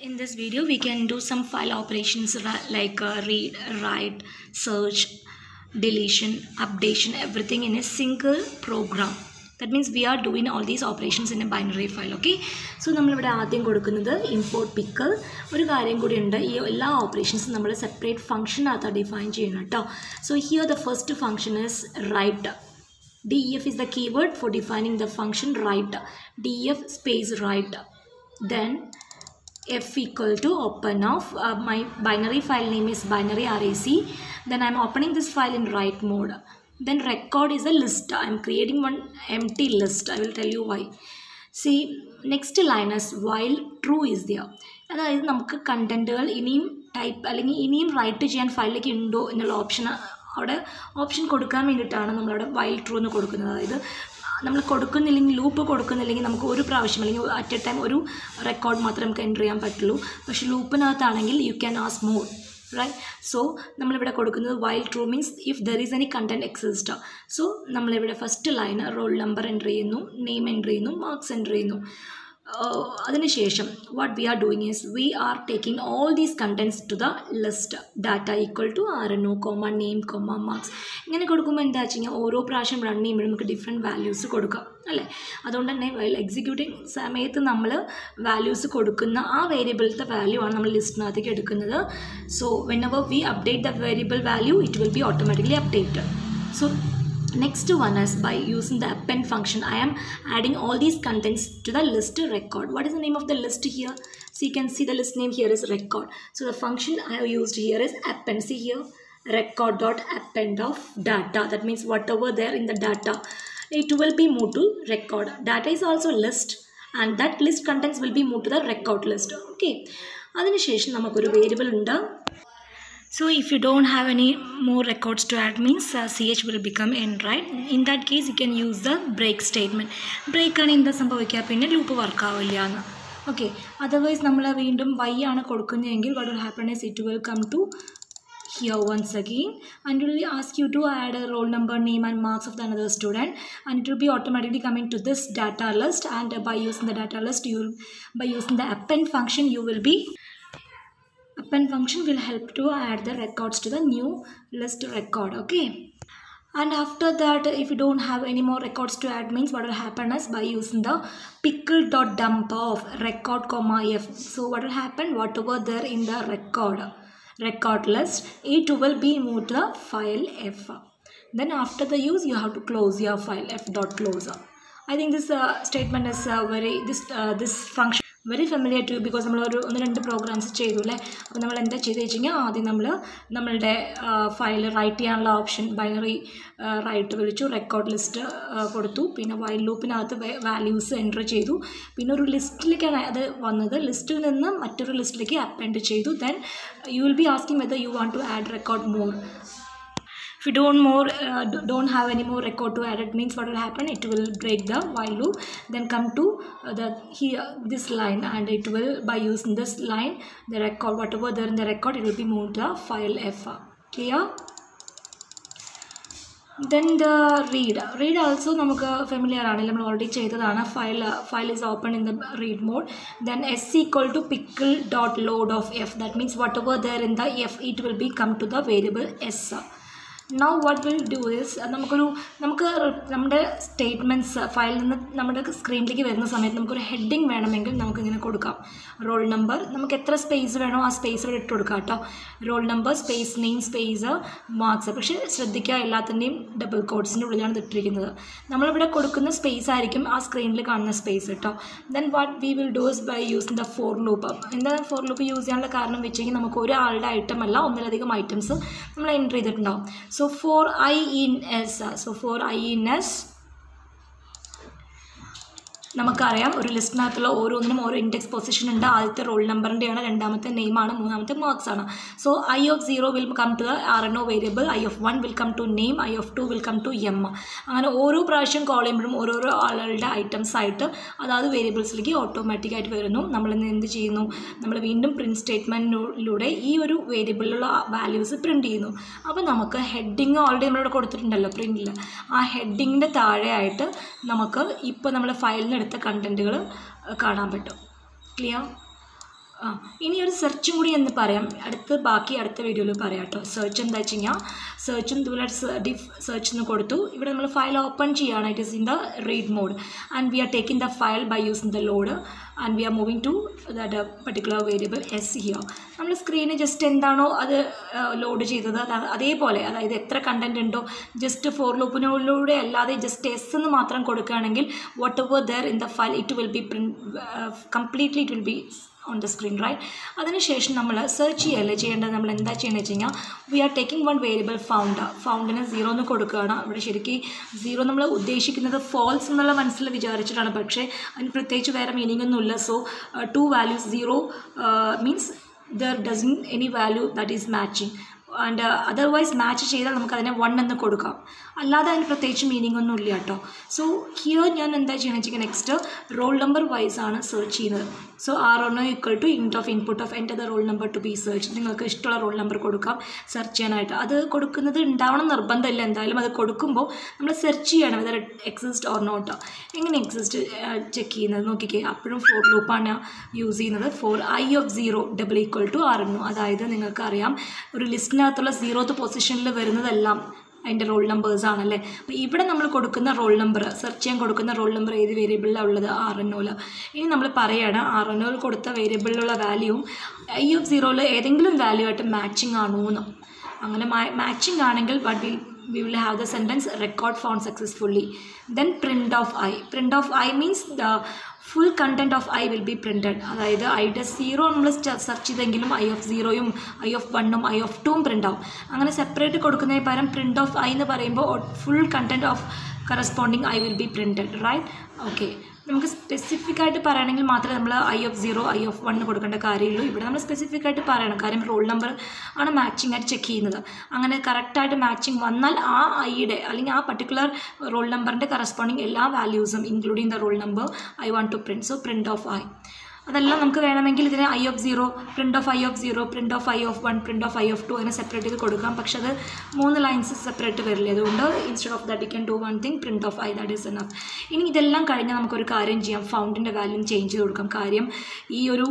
In this video, we can do some file operations like read, write, search, deletion, updation, everything in a single program. That means we are doing all these operations in a binary file. Okay. So, we will import pickle. All operations we separate function define. So, here the first function is write. Def is the keyword for defining the function write. Def space write. Then f equal to open of my binary file name is binary rac. Then I am opening this file in write mode. Then record is a list. I am creating one empty list. I will tell you why. See, next line is while true is there. That is namukku content type allengi write cheyan file like indo ennulla option option കൊടുക്കാൻ വേണ്ടിട്ടാണ് നമ്മൾ അവിടെ while true എന്ന് കൊടുക്കുന്നത്. അതായത് നമ്മൾ കൊടുക്കുന്നില്ലെങ്കിൽ loop കൊടുക്കുന്നില്ലെങ്കിൽ നമുക്ക് ഒരു പ്രാവശ്യം അല്ലെങ്കിൽ അറ്റ് എ ടൈം ഒരു റെക്കോർഡ് മാത്രമേ നമുക്ക് എൻ്റർ ചെയ്യാൻ പറ്റുള്ളൂ. പക്ഷേ ലൂപ്പിനകത്താണെങ്കിൽ you can ask more, right? So നമ്മളിവിടെ കൊടുക്കുന്നത് while true means if there is any content exist. So നമ്മളിവിടെ first line roll number enter ചെയ്യുന്നു, നെയിം എൻ്റർ ചെയ്യുന്നു, മാർക്സ് എൻ്റർ ചെയ്യുന്നു. അതിനുശേഷം what we are doing is we are taking all these contents to the list. Data equal to RNO, name, marks. ഇങ്ങനെ കൊടുക്കുമ്പോൾ എന്താ വെച്ച് കഴിഞ്ഞാൽ ഓരോ പ്രാവശ്യം റൺ ചെയ്യുമ്പോഴും നമുക്ക് ഡിഫറെൻറ്റ് വാല്യൂസ് കൊടുക്കാം അല്ലേ? അതുകൊണ്ട് തന്നെ വൈൽ എക്സിക്യൂട്ടിങ് സമയത്ത് നമ്മൾ വാല്യൂസ് കൊടുക്കുന്ന ആ വേരിയബിളിലത്തെ വാല്യൂ ആണ് നമ്മൾ ലിസ്റ്റിനകത്തേക്ക് എടുക്കുന്നത്. So whenever we update the variable value, it will be automatically updated. So next one is by using the append function. I am adding all these contents to the list record. What is the name of the list here? So you can see the list name here is record. So the function I have used here is append. See here, record.append of data. That means whatever there in the data, it will be moved to record. Data is also list and that list contents will be moved to the record list. Okay. അതിനുശേഷം നമുക്കൊരു variable ഉണ്ട്. So if you don't have any more records to add means ch will become end, right? In that case you can use the break statement. Break ആണ് എന്താ സംഭവിക്കുക, പിന്നെ loop work ആവില്ല എന്ന്. Okay, otherwise നമ്മൾ വീണ്ടും y ആണ് കൊടുക്കുന്നതെങ്കിൽ what will happen is it will come to here once again and it will ask you to add a roll number, name and marks of the another student, and it will be automatically coming to this data list. And by using the data list, by using the append function, append function will help to add the records to the new list record. Okay, and after that if you don't have any more records to add means what will happen is by using the pickle.dump of record f. So what will happen, whatever there in the record list, it will be moved to the file f. Then after the use you have to close your file f.close. I think this statement is this function very familiar to you because നമ്മൾ ഒന്ന് രണ്ട് programmes ചെയ്തു അല്ലേ. അപ്പോൾ നമ്മൾ എന്താ ചെയ്ത് വെച്ച് കഴിഞ്ഞാൽ ആദ്യം നമ്മളുടെ ഫയൽ റൈറ്റ് ചെയ്യാനുള്ള ഓപ്ഷൻ ബൈനറി റൈറ്റ് വിളിച്ചു, റെക്കോർഡ് ലിസ്റ്റ് കൊടുത്തു, പിന്നെ വൈൽ ലൂപ്പിനകത്ത് വാല്യൂസ് എൻ്റർ ചെയ്തു, പിന്നെ ഒരു ലിസ്റ്റിലേക്കാണ് അത് വന്നത്, ലിസ്റ്റിൽ നിന്ന് മറ്റൊരു ലിസ്റ്റിലേക്ക് അപ്പെൻഡ് ചെയ്തു. Then you will be asking whether you want to add record more. If you don't have any more record to add, it means what will happen, it will break the while loop, then come to this line, and it will, by using this line, the record, whatever there in the record, it will be moved to the file f. Clear? Then the read also നമുക്ക് familiar ആണ്, നമ്മൾ already ചെയ്തതാണ്. File is open in the read mode. Then s equal to pickle.load of f. That means whatever there in the f, it will be come to the variable s. Now what we'll do is നമുക്ക് നമ്മുടെ statements ഫയലിൽ നിന്ന് നമ്മുടെ സ്ക്രീനിലേക്ക് വരുന്ന സമയത്ത് നമുക്കൊരു heading വേണമെങ്കിൽ നമുക്കിങ്ങനെ കൊടുക്കാം. റോൾ നമ്പർ, നമുക്ക് എത്ര സ്പേസ് വേണോ ആ സ്പേസ് ഇവിടെ ഇട്ട് കൊടുക്കാം കേട്ടോ. Roll number space name space marks. പക്ഷേ ശ്രദ്ധിക്കുക, എല്ലാത്തിൻ്റെയും ഡബിൾ കോട്ട്സിൻ്റെ ഉള്ളിലാണ് ഇട്ടിരിക്കുന്നത്. നമ്മളിവിടെ കൊടുക്കുന്ന സ്പേസ് ആയിരിക്കും ആ സ്ക്രീനിൽ കാണുന്ന സ്പേസ് കേട്ടോ. Then what we will do is by using the for loop. എന്താ ഫോർ ലൂപ്പ് യൂസ് ചെയ്യാനുള്ള കാരണം വെച്ച് കഴിഞ്ഞാൽ നമുക്ക് ഒരാളുടെ ഐറ്റം അല്ല, ഒന്നിലധികം ഐറ്റംസ് നമ്മൾ എൻ്റർ ചെയ്തിട്ടുണ്ടാവും. So for I in S, നമുക്കറിയാം ഒരു ലിസ്റ്റിനകത്തുള്ള ഓരോന്നിനും ഓരോ ഇൻഡെക്സ് പൊസിഷൻ ഉണ്ട്. ആദ്യത്തെ റോൾ നമ്പറിൻ്റെയാണ്, രണ്ടാമത്തെ നെയിമാണ്, മൂന്നാമത്തെ മാർക്സ് ആണ്. So I of 0 will come to the RNO variable, I of 1 will come to name, I of 2 will come to M. അങ്ങനെ ഓരോ പ്രാവശ്യം കോൾ ചെയ്യുമ്പോഴും ഓരോരോ ആളുകളുടെ ഐറ്റംസ് ആയിട്ട് അതാത് വേരിയബിൾസിലേക്ക് ഓട്ടോമാറ്റിക്കായിട്ട് വരുന്നു. നമ്മളിന്ന് എന്ത് ചെയ്യുന്നു, നമ്മൾ വീണ്ടും പ്രിൻറ്റ് സ്റ്റേറ്റ്മെൻറ്റിലൂടെ ഈ ഒരു വേരിയബിളിലുള്ള വാല്യൂസ് പ്രിൻറ്റ് ചെയ്യുന്നു. അപ്പോൾ നമുക്ക് ഹെഡിങ് ഓൾറെഡി നമ്മളിവിടെ കൊടുത്തിട്ടുണ്ടല്ലോ പ്രിൻറ്റിൽ, ആ ഹെഡിങ്ങിൻ്റെ താഴെയായിട്ട് നമുക്ക് ഇപ്പോൾ നമ്മൾ ഫയലിന് എടുത്ത കണ്ടൻറ്റുകൾ കാണാൻ പറ്റും. ക്ലിയർ? ഇനി ഒരു സെർച്ചും കൂടി എന്ന് പറയാം, ബാക്കി അടുത്ത വീഡിയോയിൽ പറയാം കേട്ടോ. സെർച്ച് എന്താ വെച്ച് കഴിഞ്ഞാൽ സെർച്ചും ഇതുപോലെ ഡിഫ് സെർച്ച് എന്ന് കൊടുത്തു. ഇവിടെ നമ്മൾ ഫയൽ ഓപ്പൺ ചെയ്യുകയാണ്. It is in the read mode and we are taking the file by using the load and we are moving to that particular variable S here. നമ്മൾ സ്ക്രീന് ജസ്റ്റ് എന്താണോ അത് load ചെയ്തത് അതേപോലെ, അതായത് എത്ര content ഉണ്ടോ just for ലൂപ്പിനോടിലൂടെ അല്ലാതെ just S എന്ന് മാത്രം കൊടുക്കുകയാണെങ്കിൽ whatever there in the file it will be completely it will be on the screen, right. അതിനുശേഷം നമ്മൾ സെർച്ച് ചെയ്യല്ലേ ചെയ്യേണ്ടത്. നമ്മൾ എന്താ ചെയ്യേണ്ടത് വെച്ച് കഴിഞ്ഞാൽ we are taking one variable ഫൗണ്ടിന് 0 എന്ന് കൊടുക്കുകയാണ്. ഇവിടെ ശരിക്കും 0 നമ്മൾ ഉദ്ദേശിക്കുന്നത് ഫോൾസ് എന്നുള്ള മനസ്സിൽ വിചാരിച്ചിട്ടാണ്, പക്ഷേ അതിന് പ്രത്യേകിച്ച് വേറെ മീനിങ് ഒന്നുമില്ല. So 2 values 0 means there doesn't any value that is matching and otherwise match ചെയ്താൽ നമുക്കതിനെ 1 എന്ന് കൊടുക്കാം, അല്ലാതെ അതിന് പ്രത്യേകിച്ച് മീനിങ് ഒന്നും ഇല്ല കേട്ടോ. സോ ഹിയർ ഞാൻ എന്താ ചെയ്യണമെന്ന് വെച്ചാൽ നെക്സ്റ്റ് റോൾ നമ്പർ വൈസ് ആണ് സെർച്ച് ചെയ്യുന്നത്. So R1 equal to int of input of എൻ്റെ the roll number to be search. നിങ്ങൾക്ക് ഇഷ്ടമുള്ള റോൾ നമ്പർ കൊടുക്കാം സെർച്ച് ചെയ്യാനായിട്ട്. അത് കൊടുക്കുന്നത് ഉണ്ടാവണം നിർബന്ധമില്ല, എന്തായാലും അത് കൊടുക്കുമ്പോൾ നമ്മൾ സെർച്ച് ചെയ്യണം വെദർ എക്സിസ്റ്റ് ഓർ നോട്ട്. എങ്ങനെ എക്സിസ്റ്റ് ചെക്ക് ചെയ്യുന്നത് നോക്കിക്കേ. അപ്പോഴും ഫോർ ലൂപ്പാണ് യൂസ് ചെയ്യുന്നത്. For I of 0 double equal to R1. അതായത് നിങ്ങൾക്കറിയാം ഒരു ലിസ്റ്റിനകത്തുള്ള 0th പൊസിഷനിൽ വരുന്നതെല്ലാം അതിൻ്റെ റോൾ നമ്പേഴ്സ് ആണല്ലേ. അപ്പോൾ ഇവിടെ നമ്മൾ കൊടുക്കുന്ന റോൾ നമ്പർ, സെർച്ച് ചെയ്യാൻ കൊടുക്കുന്ന റോൾ നമ്പർ ഏത് വേരിയബിളിലാണ് ഉള്ളത്? R1. ഇനി നമ്മൾ പറയുകയാണ് R1 കൊടുത്ത വേരിയബിളിലുള്ള വാല്യൂവും I of 0 ഏതെങ്കിലും വാല്യൂ ആയിട്ട് മാച്ചിങ് ആണോ എന്ന്. അങ്ങനെ മാച്ചിങ് ആണെങ്കിൽ we will have the sentence record found successfully. Then print of I. Print of I means the full content of I will be printed. അതായത് ഐയുടെ 0 നമ്മൾ സെർച്ച് ചെയ്തെങ്കിലും I of 0യും I of 1ഉം I of 2ഉം print ആവും. അങ്ങനെ separate കൊടുക്കുന്നതിന് പകരം പ്രിൻ്റ് ഓഫ് I എന്ന് പറയുമ്പോൾ full content of corresponding I will be printed, right? Okay, നമുക്ക് സ്പെസിഫിക് ആയിട്ട് പറയുകയാണെങ്കിൽ മാത്രമേ നമ്മൾ I of 0 I of 1 കൊടുക്കേണ്ട കാര്യമുള്ളൂ. ഇവിടെ നമ്മൾ സ്പെസിഫിക് ആയിട്ട് പറയണം, കാര്യം റോൾ നമ്പർ ആണ് മാച്ചിങ് ആയിട്ട് ചെക്ക് ചെയ്യുന്നത്. അങ്ങനെ കറക്റ്റായിട്ട് മാച്ചിങ് വന്നാൽ ആ ഐയുടെ അല്ലെങ്കിൽ ആ പർട്ടിക്കുലർ റോൾ നമ്പറിൻ്റെ കറസ്പോണ്ടിങ് എല്ലാ വാല്യൂസും including the roll number I want to print. So print of I. അതെല്ലാം നമുക്ക് വേണമെങ്കിൽ ഇതിന് I of 0, print of I of 0, print of I of 1, print of I of 2 അങ്ങനെ സെപ്പറേറ്റ് ചെയ്ത് കൊടുക്കാം. പക്ഷെ അത് 3 ലൈൻസ് സെപ്പറേറ്റ് വരില്ല. അതുകൊണ്ട് instead of that you can do one thing, print of I, that is enough. ഇനി ഇതെല്ലാം കഴിഞ്ഞാൽ നമുക്കൊരു കാര്യം ചെയ്യാം, ഫൗണ്ടിൻ്റെ വാല്യൂ ചേഞ്ച് ചെയ്ത് കൊടുക്കാം. കാര്യം ഈ ഒരു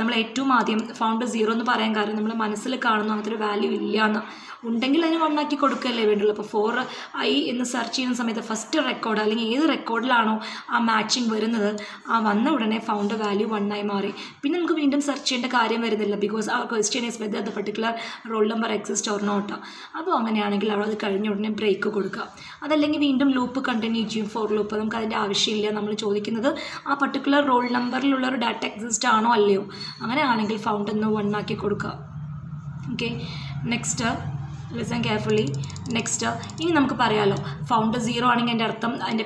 നമ്മൾ ഏറ്റവും ആദ്യം ഫൗണ്ട് 0 എന്ന് പറയാൻ കാരണം നമ്മൾ മനസ്സിൽ കാണുന്ന അങ്ങനത്തെ ഒരു വാല്യൂ ഇല്ല എന്ന്. ഉണ്ടെങ്കിൽ അതിന് 1 ആക്കി കൊടുക്കുകയല്ലേ വേണ്ടുള്ളൂ. അപ്പോൾ 4I എന്ന് സെർച്ച് ചെയ്യുന്ന സമയത്ത് ഫസ്റ്റ് റെക്കോർഡ് അല്ലെങ്കിൽ ഏത് റെക്കോർഡിലാണോ ആ മാച്ചിങ് വരുന്നത് ആ വന്ന ഉടനെ ഫൗണ്ട് വാല്യൂ 1 ആയി മാറി. പിന്നെ നമുക്ക് വീണ്ടും സെർച്ച് ചെയ്യേണ്ട കാര്യം വരുന്നില്ല, ബിക്കോസ് ആ question is whether the particular roll number exist or not. അപ്പോൾ അങ്ങനെയാണെങ്കിൽ അവിടെ അത് കഴിഞ്ഞ ഉടനെ ബ്രേക്ക് കൊടുക്കുക. അതല്ലെങ്കിൽ വീണ്ടും ലൂപ്പ് കണ്ടിന്യൂ ചെയ്യും, ഫോർ ലൂപ്പ്. നമുക്ക് അതിൻ്റെ ആവശ്യമില്ല. നമ്മൾ ചോദിക്കുന്നത് ആ പർട്ടിക്കുലർ റോൾ നമ്പറിലുള്ള ഒരു ഡാറ്റ എക്സിസ്റ്റ് ആണോ അല്ലയോ. അങ്ങനെയാണെങ്കിൽ ഫൗണ്ട് എന്ന് 1 ആക്കി കൊടുക്കുക. Okay, next listen carefully. Next ഇനി നമുക്ക് പറയാമല്ലോ, ഫൗണ്ട് 0 ആണെങ്കിൽ അതിൻ്റെ അർത്ഥം അതിൻ്റെ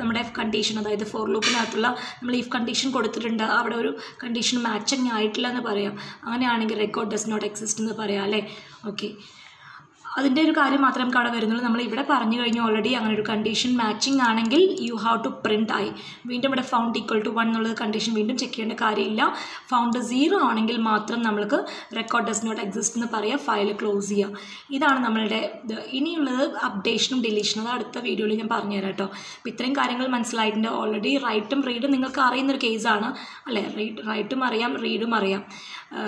നമ്മുടെ കണ്ടീഷൻ, അതായത് ഫോർ ലൂപ്പിനകത്തുള്ള നമ്മൾ ഇഫ് കണ്ടീഷൻ കൊടുത്തിട്ടുണ്ട്, അവിടെ ഒരു കണ്ടീഷൻ മാച്ചിങ് ആയിട്ടില്ല എന്ന് പറയാം. അങ്ങനെയാണെങ്കിൽ റെക്കോർഡ് ഡസ് നോട്ട് എക്സിസ്റ്റ് എന്ന് പറയാം അല്ലേ. ഓക്കെ, അതിൻ്റെ ഒരു കാര്യം മാത്രമേ നമുക്ക് അവിടെ വരുന്നുള്ളൂ. നമ്മൾ ഇവിടെ പറഞ്ഞു കഴിഞ്ഞു ഓൾറെഡി, അങ്ങനെ ഒരു കണ്ടീഷൻ മാച്ചിങ് ആണെങ്കിൽ you have to print I. വീണ്ടും ഇവിടെ ഫൗണ്ട് ഈക്വൽ ടു 1 എന്നുള്ളത് കണ്ടീഷൻ വീണ്ടും ചെക്ക് ചെയ്യേണ്ട കാര്യമില്ല. ഫൗണ്ട് 0 ആണെങ്കിൽ മാത്രം നമ്മൾക്ക് റെക്കോർഡ് ഡസ് നോട്ട് എക്സിസ്റ്റ് എന്ന് പറയുക, ഫയൽ ക്ലോസ് ചെയ്യുക. ഇതാണ് നമ്മളുടെ ഇത്. ഇനിയുള്ളത് അപ്ഡേഷനും ഡിലീഷനും, അത് അടുത്ത വീഡിയോയിൽ ഞാൻ പറഞ്ഞുതരാം കേട്ടോ. അപ്പോൾ ഇത്രയും കാര്യങ്ങൾ മനസ്സിലായിട്ടുണ്ട് ഓൾറെഡി. റൈറ്റും റീഡും നിങ്ങൾക്ക് അറിയുന്നൊരു കേസാണ് അല്ലേ. റൈറ്റും അറിയാം, റീഡും അറിയാം.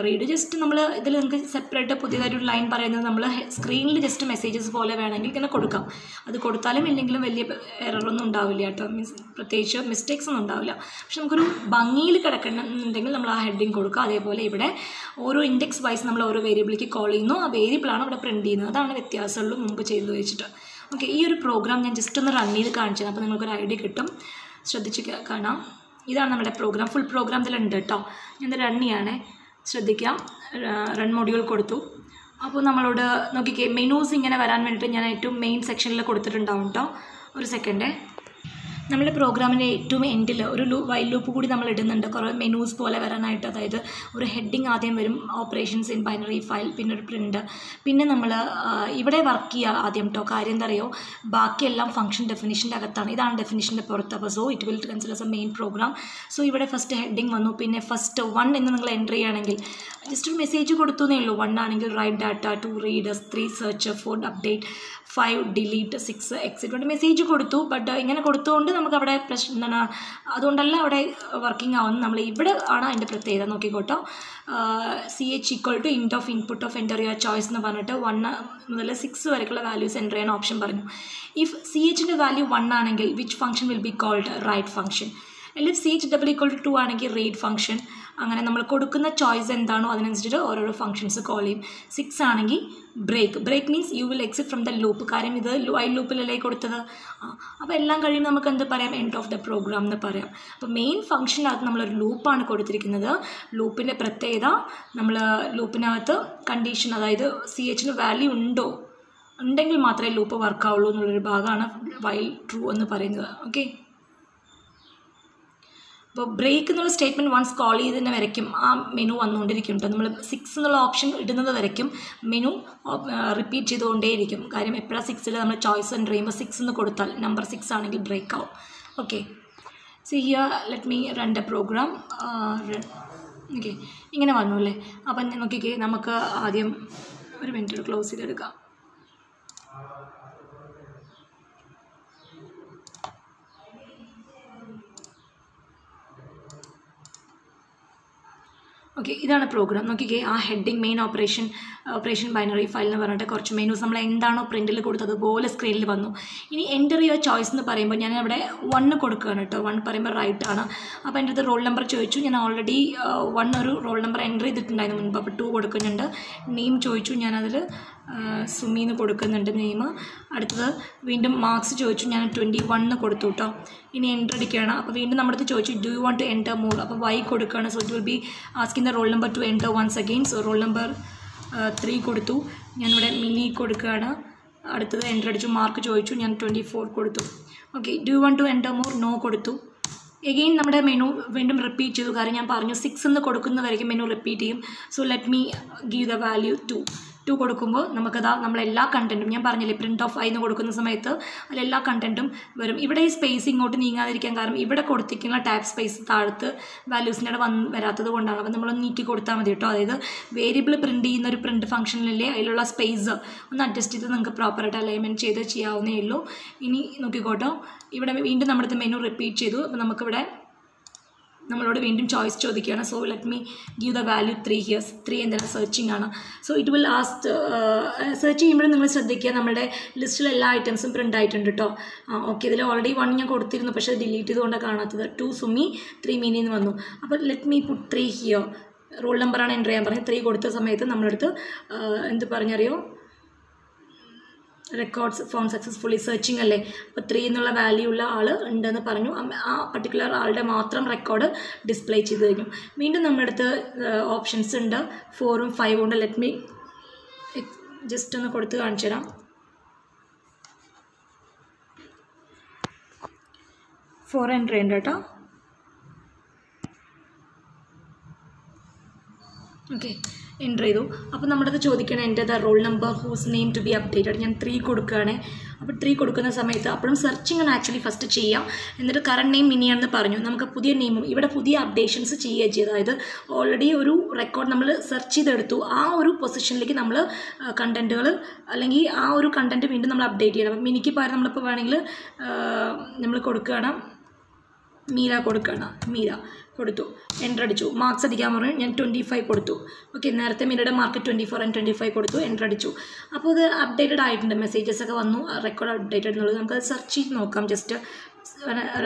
റീഡ് ജസ്റ്റ് നമ്മൾ ഇതിൽ നിങ്ങൾക്ക് സെപ്പറേറ്റ് പുതിയതായിട്ടൊരു ലൈൻ പറയുന്നത് നമ്മൾ സ്ക്രീനിൽ ജസ്റ്റ് മെസ്സേജസ് പോലെ വേണമെങ്കിൽ ഇങ്ങനെ കൊടുക്കാം. അത് കൊടുത്താലും ഇല്ലെങ്കിലും വലിയ എററൊന്നും ഉണ്ടാവില്ല കേട്ടോ, പ്രത്യേകിച്ച് മിസ്റ്റേക്സ് ഒന്നും ഉണ്ടാവില്ല. പക്ഷെ നമുക്കൊരു ഭംഗിയിൽ കിടക്കണമെന്നുണ്ടെങ്കിൽ നമ്മൾ ആ ഹെഡിങ് കൊടുക്കുക. അതേപോലെ ഇവിടെ ഓരോ ഇൻഡെക്സ് വൈസ് നമ്മൾ ഓരോ വേരിയബിളിലേക്ക് കോൾ ചെയ്യുന്നു, ആ വേരിയബിളാണ് ഇവിടെ പ്രിൻറ്റ് ചെയ്യുന്നത്. അതാണ് വ്യത്യാസമുള്ളൂ മുമ്പ് ചെയ്ത് വെച്ചിട്ട്. ഓക്കെ, ഈ ഒരു പ്രോഗ്രാം ഞാൻ ജസ്റ്റ് ഒന്ന് റൺ ചെയ്ത് കാണിച്ചത്, അപ്പോൾ നിങ്ങൾക്കൊരു ഐഡിയ കിട്ടും. ശ്രദ്ധിച്ച് കാണാം. ഇതാണ് നമ്മുടെ പ്രോഗ്രാം. ഫുൾ പ്രോഗ്രാം ഇതിലുണ്ട് കേട്ടോ. ഞാൻ റൺ ചെയ്യണേ, ശ്രദ്ധിക്കാം. റൺ മൊഡ്യൂൾ കൊടുത്തു. അപ്പോൾ നമ്മളോട് നോക്കിക്കേ, മെനൂസ് ഇങ്ങനെ വരാൻ വേണ്ടിയിട്ട് ഞാൻ ഏറ്റവും മെയിൻ സെക്ഷനിൽ കൊടുത്തിട്ടുണ്ടാവും കേട്ടോ. ഒരു സെക്കൻഡ്. നമ്മുടെ പ്രോഗ്രാമിൻ്റെ ഏറ്റവും എൻഡിൽ ഒരു വൈൽ ലൂപ്പ് കൂടി നമ്മൾ ഇടുന്നുണ്ട്, കുറേ മെനൂസ് പോലെ വരാനായിട്ട്. അതായത് ഒരു ഹെഡിങ് ആദ്യം വരും, ഓപ്പറേഷൻസ് ഇൻ ബൈനറി ഫയൽ, പിന്നെ ഒരു പ്രിൻ്റ്, പിന്നെ നമ്മൾ ഇവിടെ വർക്ക് ചെയ്യുക ആദ്യം കേട്ടോ. കാര്യം എന്താ അറിയോ, ബാക്കിയെല്ലാം ഫംഗ്ഷൻ ഡെഫിനിഷൻ്റെ അകത്താണ്, ഇതാണ് ഡെഫിനിഷൻ്റെ പുറത്ത്. അപ്പോൾ so it will consider a main program. So ഇവിടെ ഫസ്റ്റ് ഹെഡിങ് വന്നു, പിന്നെ ഫസ്റ്റ് 1 എന്ന് നിങ്ങൾ എൻ്റർ ചെയ്യുകയാണെങ്കിൽ ജസ്റ്റ് ഒരു മെസ്സേജ് കൊടുത്തു എന്നേ ഉള്ളൂ. 1 ആണെങ്കിൽ write data, 2 readers, 3 search, 4 update, 5 delete, 6 exit message കൊടുത്തു. ബട്ട് ഇങ്ങനെ കൊടുത്തുകൊണ്ട് നമുക്ക് അവിടെ എന്താണ്, അതുകൊണ്ടല്ല അവിടെ വർക്കിംഗ് ആവുന്നത്. നമ്മൾ ഇവിടെ ആണ് അതിൻ്റെ പ്രത്യേകത. നോക്കിക്കോട്ടോ, CH equal to int of input of enter your choice എന്ന് പറഞ്ഞിട്ട് 1 മുതൽ 6 വരെയുള്ള വാല്യൂസ് എൻ്റർ ചെയ്യാൻ ഓപ്ഷൻ പറഞ്ഞു. ഇഫ് CHൻ്റെ വാല്യൂ 1 ആണെങ്കിൽ which function will be called write function. അല്ലെങ്കിൽ CH ഡബിൾ ഈക്വൽ ടു 2 ആണെങ്കിൽ റീഡ് ഫംഗ്ഷൻ. അങ്ങനെ നമ്മൾ കൊടുക്കുന്ന ചോയ്സ് എന്താണോ അതിനനുസരിച്ചിട്ട് ഓരോരോ ഫംഗ്ഷൻസ് കോൾ ചെയ്യും. 6 ആണെങ്കിൽ break means you will exit from the loop. കാര്യം ഇത് വൈൽ ലൂപ്പിലല്ലേ കൊടുത്തത്. അപ്പോൾ എല്ലാം കഴിയുമ്പോൾ നമുക്ക് എന്ത് പറയാം, എൻഡ് ഓഫ് ദ പ്രോഗ്രാം എന്ന് പറയാം. അപ്പോൾ മെയിൻ ഫംഗ്ഷനകത്ത് നമ്മളൊരു ലൂപ്പാണ് കൊടുത്തിരിക്കുന്നത്. ലൂപ്പിൻ്റെ പ്രത്യേകത, നമ്മൾ ലൂപ്പിനകത്ത് കണ്ടീഷൻ, അതായത് CHന് വാല്യൂ ഉണ്ടെങ്കിൽ മാത്രമേ ലൂപ്പ് വർക്കാവുള്ളൂ എന്നുള്ളൊരു ഭാഗമാണ് വൈൽ ട്രൂ എന്ന് പറയുന്നത്. ഓക്കെ, അപ്പോൾ ബ്രേക്ക് എന്നുള്ള സ്റ്റേറ്റ്മെൻറ്റ് വൺസ് കോൾ ചെയ്തതിന് വരയ്ക്കും ആ മെനു വന്നുകൊണ്ടിരിക്കും കേട്ടോ. നമ്മൾ 6 എന്നുള്ള ഓപ്ഷൻ ഇടുന്നത് വരയ്ക്കും മെനു റിപ്പീറ്റ് ചെയ്തുകൊണ്ടേയിരിക്കും. കാര്യം എപ്പോഴാണ് 6ൽ നമ്മൾ ചോയ്സ് എൻ്റർ ചെയ്യുമ്പോൾ 6 എന്ന് കൊടുത്താൽ നമ്പർ 6 ആണെങ്കിൽ ബ്രേക്ക് ആവും. Okay, see here let me run the program. Okay, ഇങ്ങനെ വന്നു അല്ലേ. അപ്പം നോക്കിക്കേ, നമുക്ക് ആദ്യം ഒരു മിനിറ്റ് ക്ലോസ് ചെയ്തെടുക്കാം. ഓക്കെ, ഇതാണ് പ്രോഗ്രാം. നോക്കിക്കേ, ആ heading main operation binary file എന്ന് പറഞ്ഞിട്ട് കുറച്ച് മെനൂസ് നമ്മൾ എന്താണോ പ്രിൻറ്റിൽ കൊടുത്തത് അതുപോലെ സ്ക്രീനിൽ വന്നു. ഇനി എൻ്റർ യുവർ ചോയ്സ് എന്ന് പറയുമ്പോൾ ഞാൻ അവിടെ 1 കൊടുക്കുകയാണ് കേട്ടോ. 1 പറയുമ്പോൾ റൈറ്റ് ആണ്. അപ്പോൾ എൻ്റെ അടുത്ത് റോൾ നമ്പർ ചോദിച്ചു. ഞാൻ ഓൾറെഡി 1 ഒരു റോൾ നമ്പർ എൻ്റർ ചെയ്തിട്ടുണ്ടായിരുന്നു മുൻപ്. അപ്പോൾ 2 കൊടുക്കുന്നുണ്ട്. നെയിം ചോദിച്ചു, ഞാനതിൽ സുമി എന്ന് കൊടുക്കുന്നുണ്ട് നെയിം. അടുത്തത് വീണ്ടും മാർക്സ് ചോദിച്ചു, ഞാൻ 21 കൊടുത്തു കേട്ടോ. ഇനി എൻ്റർ അടിക്കുകയാണ്. അപ്പോൾ വീണ്ടും നമ്മുടെ അടുത്ത് ചോദിച്ചു do you want to enter more. അപ്പോൾ Y കൊടുക്കുകയാണ്. So it will be asking the roll number to enter once again. So roll number 3 കൊടുത്തു. ഞാനിവിടെ മിനി കൊടുക്കുകയാണ്. അടുത്തത് എൻ്റർ അടിച്ചു. മാർക്ക് ചോദിച്ചു, ഞാൻ 24 കൊടുത്തു. Okay, do you want to enter more, no കൊടുത്തു. എഗെയിൻ നമ്മുടെ മെനു വീണ്ടും റിപ്പീറ്റ് ചെയ്തു. കാരണം ഞാൻ പറഞ്ഞു 6 എന്ന് കൊടുക്കുന്നവരേക്കും മെനു റിപ്പീറ്റ് ചെയ്യും. So let me give the value 2 കൊടുക്കുമ്പോൾ നമുക്കതാ നമ്മളെല്ലാ കണ്ടൻറ്റും, ഞാൻ പറഞ്ഞില്ലേ പ്രിൻറ്റ് ഓഫ് I എന്ന് കൊടുക്കുന്ന സമയത്ത് അതിലെല്ലാ കണ്ടൻറ്റും വരും. ഇവിടെ ഈ സ്പേസ് ഇങ്ങോട്ട് നീങ്ങാതിരിക്കാൻ കാരണം ഇവിടെ കൊടുത്തിരിക്കുന്ന ടാബ് സ്പേസ് താഴത്ത് വാല്യൂസിൻ്റെ വരാത്തത് കൊണ്ടാണ്. അപ്പോൾ നമ്മളൊന്ന് നീക്കി കൊടുത്താൽ മതി കേട്ടോ. അതായത് വേരിയബിൾ പ്രിൻറ്റ് ചെയ്യുന്ന ഒരു പ്രിൻറ്റ് ഫംഗ്ഷനിലല്ലേ അതിലുള്ള സ്പേസ് ഒന്ന് അഡ്ജസ്റ്റ് ചെയ്ത് നിങ്ങൾക്ക് പ്രോപ്പറായിട്ട് അലൈൻമെൻറ്റ് ചെയ്ത് ചെയ്യാവുന്നേ ഉള്ളൂ. ഇനി നോക്കിക്കോട്ടോ, ഇവിടെ വീണ്ടും നമ്മുടെ മെനു റിപ്പീറ്റ് ചെയ്തു. അപ്പോൾ നമുക്കിവിടെ നമ്മളോട് വീണ്ടും ചോയ്സ് ചോദിക്കുകയാണ്. So let me give the value 3 here's. 3 എന്താണ്, സെർച്ചിങ് ആണ്. So it will asked search ചെയ്യുമ്പോഴും നിങ്ങൾ ശ്രദ്ധിക്കുക നമ്മുടെ ലിസ്റ്റിൽ എല്ലാ ഐറ്റംസും പ്രിൻ്റ് ആയിട്ടുണ്ട് കേട്ടോ. ഓക്കെ, ഇതിൽ ഓൾറെഡി 1 ഞാൻ കൊടുത്തിരുന്നു, പക്ഷേ ഡിലീറ്റ് ചെയ്തുകൊണ്ടാണ് കാണാത്തത്. 2 സുമി, 3 മിനി എന്ന് വന്നു. അപ്പോൾ let me put 3 here. Roll നമ്പറാണ് എൻ്റർ ചെയ്യാൻ പറഞ്ഞത്. 3 കൊടുത്ത സമയത്ത് നമ്മളടുത്ത് എന്ത് പറഞ്ഞറിയോ, റെക്കോർഡ്സ് ഫോൺ സക്സസ്ഫുള്ളി സെർച്ചിങ് അല്ലേ. അപ്പോൾ 3 എന്നുള്ള വാല്യൂ ഉള്ള ആൾ ഉണ്ടെന്ന് പറഞ്ഞു. ആ പർട്ടിക്കുലർ ആളുടെ മാത്രം റെക്കോർഡ് ഡിസ്പ്ലേ ചെയ്ത് കഴിഞ്ഞു. വീണ്ടും നമ്മുടെ അടുത്ത് ഓപ്ഷൻസ് ഉണ്ട് 4ഉം 5ഉം ഉണ്ട്. ലെറ്റ് മീ ജസ്റ്റ് ഒന്ന് കൊടുത്ത് കാണിച്ചു തരാം. 4 എൻ്റർ ഉണ്ട് കേട്ടോ. ഓക്കെ, എൻ്റർ ചെയ്തു. അപ്പോൾ നമ്മുടെ അത് ചോദിക്കണം എൻ്റെ roll number whose name to be updated. ഞാൻ 3 കൊടുക്കുകയാണ്. അപ്പോൾ 3 കൊടുക്കുന്ന സമയത്ത് അപ്പോഴും സെർച്ചിങ് ആക്ച്വലി ഫസ്റ്റ് ചെയ്യാം. എന്നിട്ട് കറണ്ട് നെയിം മിനിയാണെന്ന് പറഞ്ഞു. നമുക്ക് പുതിയ നെയിമും ഇവിടെ പുതിയ അപ്ഡേഷൻസ് ചെയ്യുക ചെയ്ത്, അതായത് ഓൾറെഡി ഒരു റെക്കോർഡ് നമ്മൾ സെർച്ച് ചെയ്തെടുത്തു. ആ ഒരു പൊസിഷനിലേക്ക് നമ്മൾ കണ്ടൻറ്റുകൾ അല്ലെങ്കിൽ ആ ഒരു കണ്ടൻറ്റ് വീണ്ടും നമ്മൾ അപ്ഡേറ്റ് ചെയ്യണം. അപ്പം മിനിക്ക് പകരം നമ്മളിപ്പോൾ വേണമെങ്കിൽ നമ്മൾ കൊടുക്കുകയാണ് മീര കൊടുക്കുകയാണ്. മീര കൊടുത്തു, എൻ്റർ അടിച്ചു. മാർക്സ് അടിക്കാൻ പറഞ്ഞു. ഞാൻ 25 കൊടുത്തു. ഓക്കെ, നേരത്തെ മീരയുടെ മാർക്ക് 24 ആൻഡ് 25 കൊടുത്തു, എൻ്റർ അടിച്ചു. അപ്പോൾ ഇത് അപ്ഡേറ്റഡ് ആയിട്ടുണ്ട്, മെസ്സേജസ് ഒക്കെ വന്നു, റെക്കോർഡ് അപ്ഡേറ്റഡ് എന്നുള്ളത്. നമുക്കത് സെർച്ച് ചെയ്ത് നോക്കാം. ജസ്റ്റ്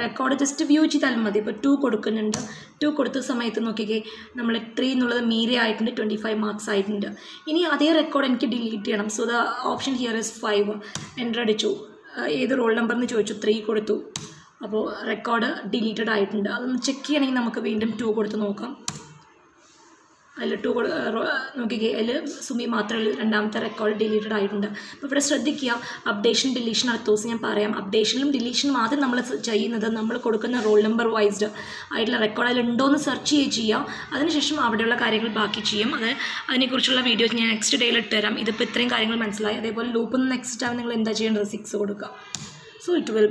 റെക്കോർഡ് ജസ്റ്റ് വ്യൂ ചെയ്താൽ മതി. ഇപ്പോൾ 2 കൊടുക്കുന്നുണ്ട്. 2 കൊടുത്ത സമയത്ത് നോക്കിക്കേ, നമ്മൾ 3 എന്നുള്ളത് മീര ആയിട്ടുണ്ട്, 25 മാർക്സ് ആയിട്ടുണ്ട്. ഇനി അതേ റെക്കോർഡ് എനിക്ക് ഡിലീറ്റ് ചെയ്യണം. So the option here is 5. Enter അടിച്ചു. ഏത് റോൾ നമ്പർ എന്ന് ചോദിച്ചു, 3 കൊടുത്തു. അപ്പോൾ റെക്കോർഡ് ഡിലീറ്റഡ് ആയിട്ടുണ്ട്. അതൊന്ന് ചെക്ക് ചെയ്യണമെങ്കിൽ നമുക്ക് വീണ്ടും 2 കൊടുത്ത് നോക്കാം. അതിൽ 2 നോക്കിക്കേ, അതിൽ സുമി മാത്രമേ ഉള്ളൂ. രണ്ടാമത്തെ റെക്കോർഡ് ഡിലീറ്റഡ് ആയിട്ടുണ്ട്. അപ്പോൾ ഇവിടെ ശ്രദ്ധിക്കുക, അപ്ഡേഷൻ ഡിലീഷൻ അടുത്ത ദിവസം ഞാൻ പറയാം. അപ്ഡേഷനിലും ഡിലീഷനും ആദ്യം നമ്മൾ ചെയ്യുന്നത് നമ്മൾ കൊടുക്കുന്ന റോൾ നമ്പർ വൈസ്ഡ് ആയിട്ടുള്ള റെക്കോർഡ് അതിലുണ്ടോ എന്ന് സെർച്ച് ചെയ്യുക. അതിനുശേഷം അവിടെയുള്ള കാര്യങ്ങൾ ബാക്കി ചെയ്യും. അതിനെക്കുറിച്ചുള്ള വീഡിയോസ് ഞാൻ നെക്സ്റ്റ് ഡേയിൽ ഇട്ടുതരാം. ഇതിപ്പോൾ ഇത്രയും കാര്യങ്ങൾ മനസ്സിലായി. അതേപോലെ ലൂപ്പിൽ നിന്ന് നെക്സ്റ്റ് ടൈം നിങ്ങൾ എന്താ ചെയ്യേണ്ടത്, 6 കൊടുക്കുക. So it will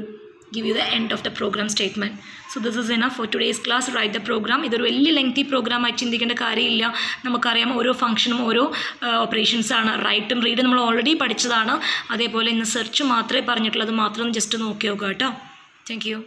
give you the end of the program statement. So this is enough for today's class. Write the program. ഇതൊരു വലിയ ലെങ്തി പ്രോഗ്രാം ആയി ചിന്തിക്കേണ്ട കാര്യമില്ല. നമുക്കറിയാം ഓരോ ഫംഗ്ഷനും ഓരോ ഓപ്പറേഷൻസ് ആണ്. റൈറ്റും റീഡും നമ്മൾ ഓൾറെഡി പഠിച്ചതാണ്. അതേപോലെ ഇന്ന് സെർച്ച് മാത്രമേ പറഞ്ഞിട്ടുള്ളത്, മാത്രം ജസ്റ്റ് നോക്കി നോക്കുക കേട്ടോ. Thank you.